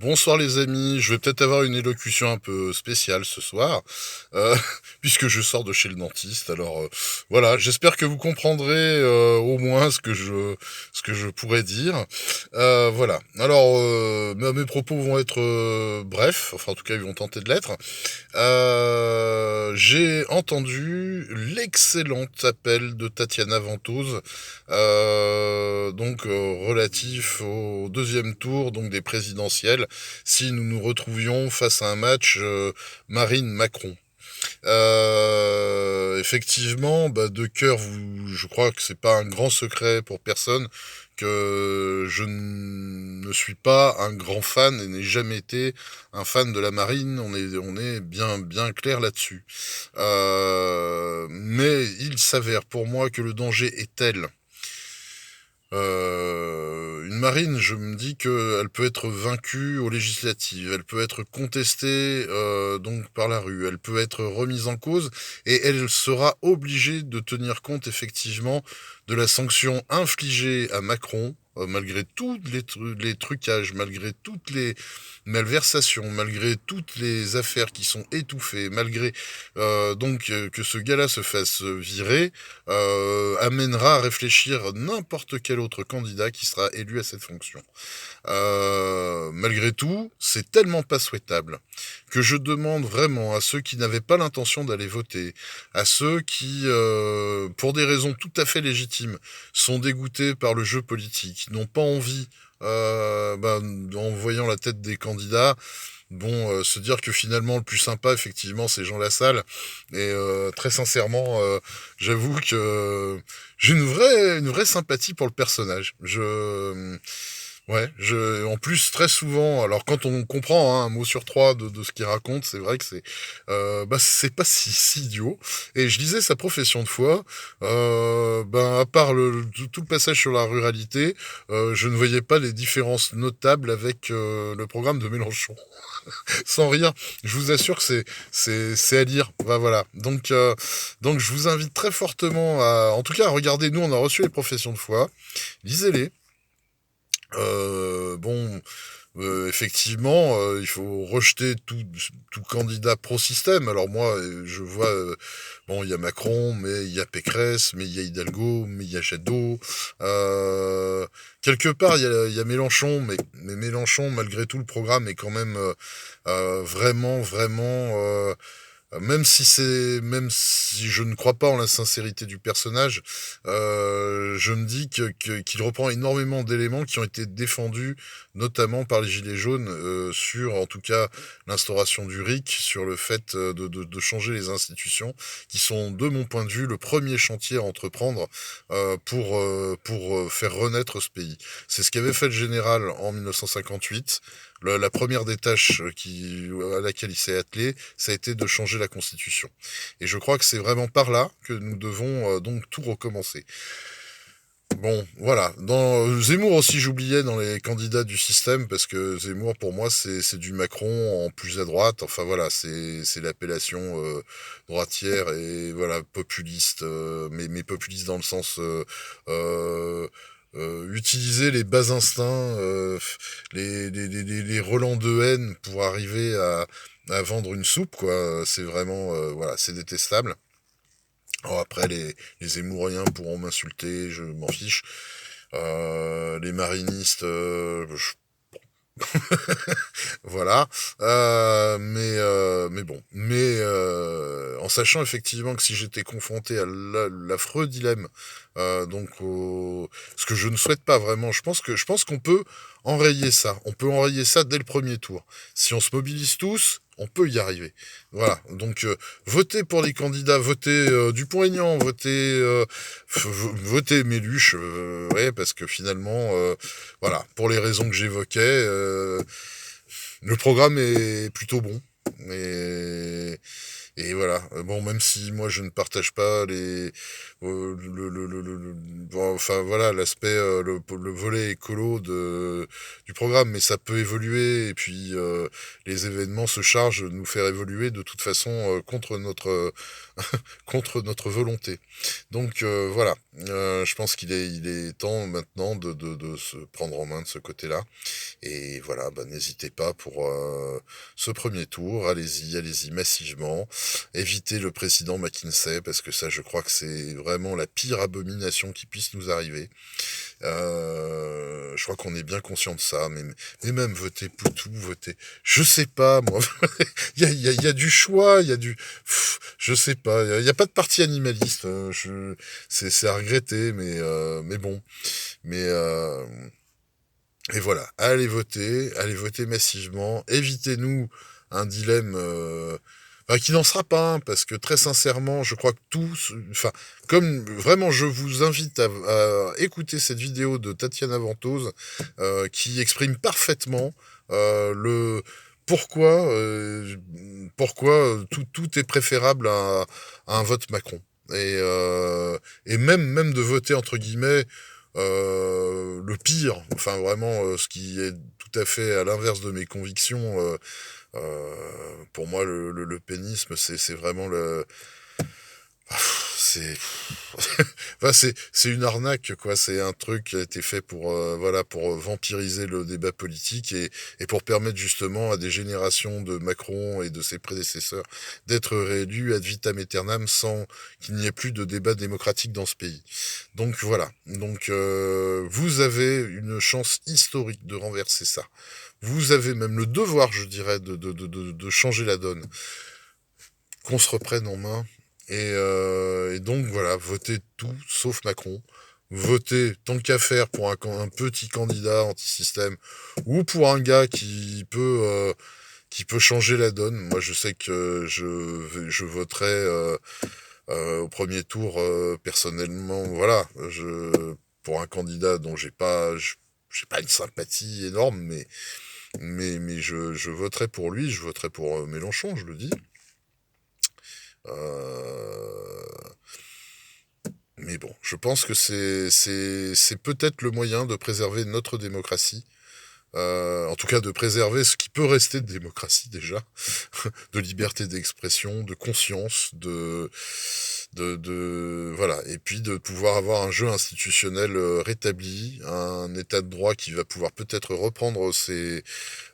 Bonsoir les amis, je vais peut-être avoir une élocution un peu spéciale ce soir, heu, puisque je sors de chez le dentiste. Alors, voilà, j'espère que vous comprendrez, au moins ce que je pourrais dire. Voilà. Alors, mes propos vont être, brefs, enfin en tout cas ils vont tenter de l'être. J'ai entendu l'excellent appel de Tatiana Ventose, donc relatif au deuxième tour donc des présidentielles, si nous nous retrouvions face à un match, Marine-Macron. Effectivement, bah, de cœur, je crois que c'est pas un grand secret pour personne que je ne suis pas un grand fan et n'ai jamais été un fan de la marine. On est bien clair là-dessus. Mais il s'avère pour moi que le danger est tel. Une marine, je me dis qu'elle peut être vaincue aux législatives, elle peut être contestée, donc par la rue, elle peut être remise en cause et elle sera obligée de tenir compte effectivement de la sanction infligée à Macron, malgré tous les trucages, malgré toutes les malversations, malgré toutes les affaires qui sont étouffées, malgré, que ce gars-là se fasse, virer, amènera à réfléchir n'importe quel autre candidat qui sera élu à cette fonction. Malgré tout, c'est tellement pas souhaitable que je demande vraiment à ceux qui n'avaient pas l'intention d'aller voter, à ceux qui, pour des raisons tout à fait légitimes, sont dégoûtés par le jeu politique, n'ont pas envie, en voyant la tête des candidats, bon, se dire que finalement le plus sympa effectivement c'est Jean Lassalle et très sincèrement, j'avoue que j'ai une vraie sympathie pour le personnage. Ouais, en plus, très souvent, alors quand on comprend, hein, un mot sur 3 de ce qu'il raconte, c'est vrai que c'est pas si idiot. Et je lisais sa profession de foi, à part tout le passage sur la ruralité, je ne voyais pas les différences notables avec, le programme de Mélenchon. Sans rire, je vous assure que c'est à lire. Bah, voilà. Donc je vous invite très fortement en tout cas, à regarder. Nous, on a reçu les professions de foi. Lisez-les. Bon, effectivement, il faut rejeter tout candidat pro-système. Alors moi, je vois, bon, il y a Macron, mais il y a Pécresse, mais il y a Hidalgo, mais il y a Jadot. Heu, Quelque part, il y a Mélenchon, mais Mélenchon, malgré tout, le programme est quand même, vraiment, même si je ne crois pas en la sincérité du personnage, je me dis qu'il reprend énormément d'éléments qui ont été défendus, notamment par les gilets jaunes, sur, en tout cas, l'instauration du RIC, sur le fait, de changer les institutions, qui sont, de mon point de vue, le premier chantier à entreprendre, pour faire renaître ce pays. C'est ce qu'avait fait le général en 1958. La première des tâches, à laquelle il s'est attelé, ça a été de changer la constitution. Et je crois que c'est vraiment par là que nous devons, donc tout recommencer. Bon, voilà. Dans Zemmour aussi, j'oubliais dans les candidats du système, parce que Zemmour, pour moi, c'est du Macron en plus à droite. Enfin voilà, c'est l'appellation, droitière et voilà, populiste, mais populiste dans le sens, utiliser les bas instincts, les relents de haine pour arriver à vendre une soupe, quoi. C'est vraiment, voilà, c'est détestable. Alors après, les Zemmouriens pourront m'insulter, je m'en fiche. Les marinistes, voilà. Mais bon. En sachant effectivement que si j'étais confronté à l'affreux dilemme, ce que je ne souhaite pas vraiment, je pense qu'on peut enrayer ça. On peut enrayer ça dès le premier tour. Si on se mobilise tous, on peut y arriver. Voilà. Donc, votez pour les candidats, votez Dupont-Aignan, votez Méluche, ouais, parce que finalement, voilà, pour les raisons que j'évoquais, le programme est plutôt bon. Et Et voilà. Bon, même si moi je ne partage pas bon, enfin voilà, l'aspect, le volet écolo du programme, mais ça peut évoluer et puis les événements se chargent de nous faire évoluer de toute façon contre notre volonté. Donc voilà, je pense il est temps maintenant de se prendre en main de ce côté-là. Et voilà, bah, n'hésitez pas pour ce premier tour, allez-y massivement. Évitez le président McKinsey, parce que ça, je crois que c'est vraiment la pire abomination qui puisse nous arriver. Je crois qu'on est bien conscient de ça, mais même voter Poutou, voter... Je sais pas, moi. Il y a du choix, il y a du... je sais pas, il y a pas de parti animaliste. C'est à regretter, mais bon. Mais... et voilà, allez voter massivement, évitez-nous un dilemme enfin, qui n'en sera pas un, parce que très sincèrement, je crois que tous, enfin, comme vraiment, je vous invite à écouter cette vidéo de Tatiana Ventose qui exprime parfaitement le pourquoi tout est préférable à un vote Macron. Et même de voter entre guillemets le pire, enfin vraiment ce qui est tout à fait à l'inverse de mes convictions. Pour moi, le pénisme, c'est vraiment le, c'est, enfin, c'est une arnaque, quoi. C'est un truc qui a été fait pour, voilà, pour vampiriser le débat politique et pour permettre justement à des générations de Macron et de ses prédécesseurs d'être réélus ad vitam aeternam sans qu'il n'y ait plus de débat démocratique dans ce pays. Donc voilà. Donc vous avez une chance historique de renverser ça. Vous avez même le devoir, je dirais, de changer la donne. Qu'on se reprenne en main. Et donc voilà, votez tout sauf Macron. Votez tant qu'à faire pour un petit candidat anti-système ou pour un gars qui peut changer la donne. Moi, je sais que je voterai au premier tour personnellement. Voilà, pour un candidat dont j'ai pas une sympathie énorme, mais je voterai pour lui. Je voterai pour Mélenchon, je le dis. Euh, mais bon, je pense que c'est peut-être le moyen de préserver notre démocratie. En tout cas, de préserver ce qui peut rester de démocratie déjà, de liberté d'expression, de conscience, voilà, et puis de pouvoir avoir un jeu institutionnel rétabli, un état de droit qui va pouvoir peut-être reprendre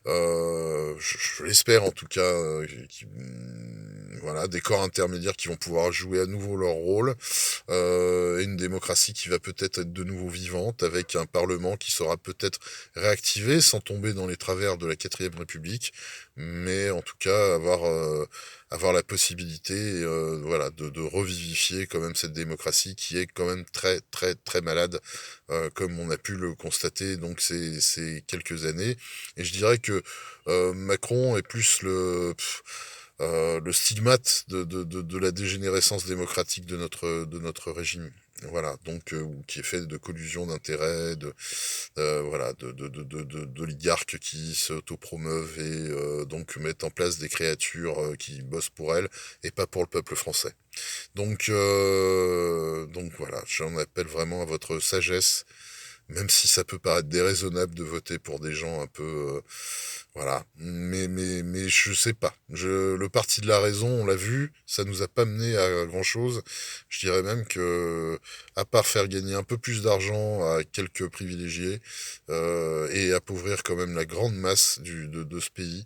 je l'espère en tout cas, voilà, des corps intermédiaires qui vont pouvoir jouer à nouveau leur rôle, et une démocratie qui va peut-être être de nouveau vivante, avec un parlement qui sera peut-être réactivé sans tomber dans les travers de la quatrième République, mais en tout cas avoir la possibilité, voilà, de revivifier quand même cette démocratie qui est quand même très très très malade, comme on a pu le constater donc ces quelques années. Et je dirais que Macron est plus le stigmate de la dégénérescence démocratique de notre régime. Voilà, donc qui est fait de collusion d'intérêts, voilà, d'oligarques qui s'autopromeuvent et donc mettent en place des créatures qui bossent pour elles et pas pour le peuple français. Donc voilà, j'en appelle vraiment à votre sagesse, même si ça peut paraître déraisonnable de voter pour des gens un peu, voilà. Mais je sais pas. Le parti de la raison, on l'a vu, ça nous a pas mené à grand chose. Je dirais même que, à part faire gagner un peu plus d'argent à quelques privilégiés, et appauvrir quand même la grande masse de ce pays,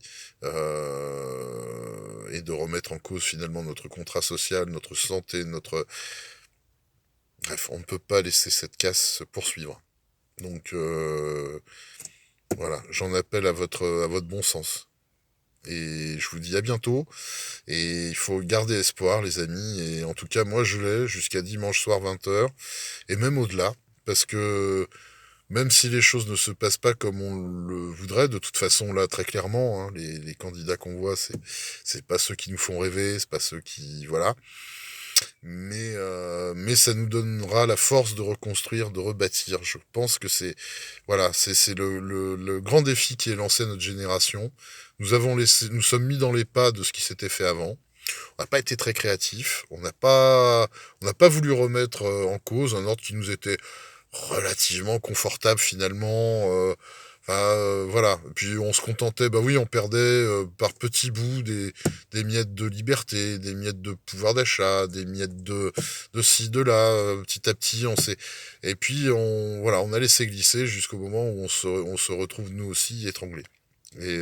et de remettre en cause finalement notre contrat social, notre santé, bref, on ne peut pas laisser cette casse se poursuivre. Donc voilà, j'en appelle à votre bon sens. Et je vous dis à bientôt. Et il faut garder espoir, les amis. Et en tout cas, moi, je l'ai jusqu'à dimanche soir 20h. Et même au-delà. Parce que même si les choses ne se passent pas comme on le voudrait, de toute façon, là, très clairement, hein, les candidats qu'on voit, c'est pas ceux qui nous font rêver, c'est pas ceux qui, voilà. Mais ça nous donnera la force de reconstruire, de rebâtir. Je pense que voilà, c'est le grand défi qui est lancé à notre génération. Nous sommes mis dans les pas de ce qui s'était fait avant. On n'a pas été très créatif, on n'a pas voulu remettre en cause un ordre qui nous était relativement confortable finalement. Enfin, voilà. Puis on se contentait, bah oui, on perdait par petits bouts des miettes de liberté, des miettes de pouvoir d'achat, des miettes de ci, de là. Petit à petit, et puis voilà, on a laissé glisser jusqu'au moment où on se retrouve nous aussi étranglés. Et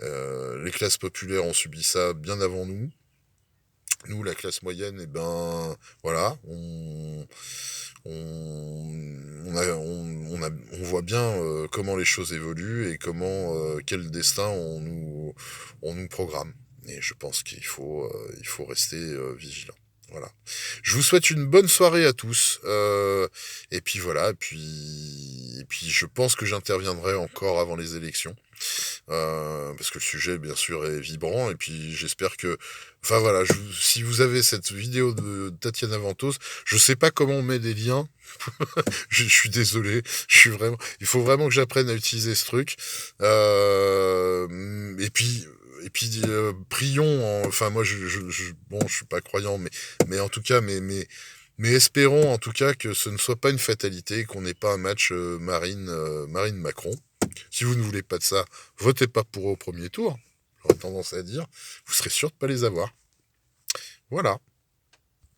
les classes populaires ont subi ça bien avant nous. Nous, la classe moyenne, eh ben, voilà, on voit bien comment les choses évoluent et quel destin on nous programme. Et je pense qu'il faut rester vigilant. Voilà. Je vous souhaite une bonne soirée à tous. Et puis voilà. Et puis, je pense que j'interviendrai encore avant les élections. Parce que le sujet, bien sûr, est vibrant. Et puis, j'espère que... Enfin, voilà, si vous avez cette vidéo de Tatiana Ventos, je sais pas comment on met des liens. Je suis désolé. Il faut vraiment que j'apprenne à utiliser ce truc. Et puis, prions. Enfin, moi, bon, je suis pas croyant, mais en tout cas, mais espérons en tout cas que ce ne soit pas une fatalité, qu'on n'ait pas un match Marine-Macron. Si vous ne voulez pas de ça, votez pas pour eux au premier tour. J'aurais tendance à dire, vous serez sûr de pas les avoir. Voilà.